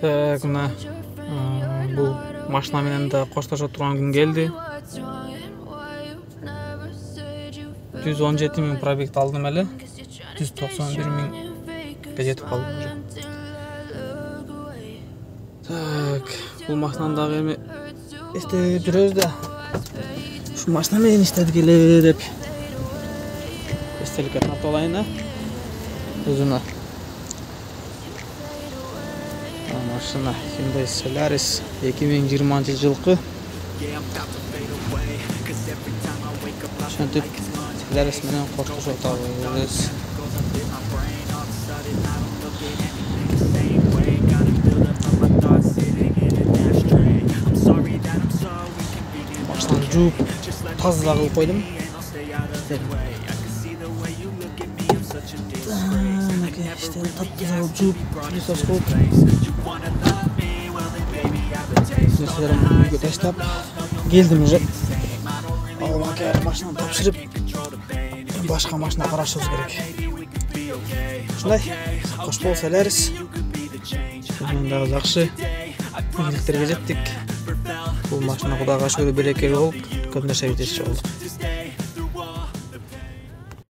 Так, мына бул машина менен да коштошо турган күн келди. 117.000 пробегти алдым эле. 191.000 жетип калдым уже. Так, бул машинаны дагы эми эстеп жүрөбүз да. Ушу машина менен иштедик эле деп эстеликке тартып алайын да. Өзүнө. Машина Hyundai Solaris 2020-жылкы. Ошентип Solaris менен коштошуп атабыз. Машинаны жууп, таза кылып койдум. İşte tatlı olup cüp, lisas kılıp Neslerim taşlap geldim уже. Allah'a kâr maşını tapşırıp başka maşına karışırız gerek. Şunday, hoş bol Solaris. Şimdi daha жақсы игіліктерге жеттік. Бұл машина Құдайға шүкір берекелі болып, көп нәрсе жеткізіп алдық.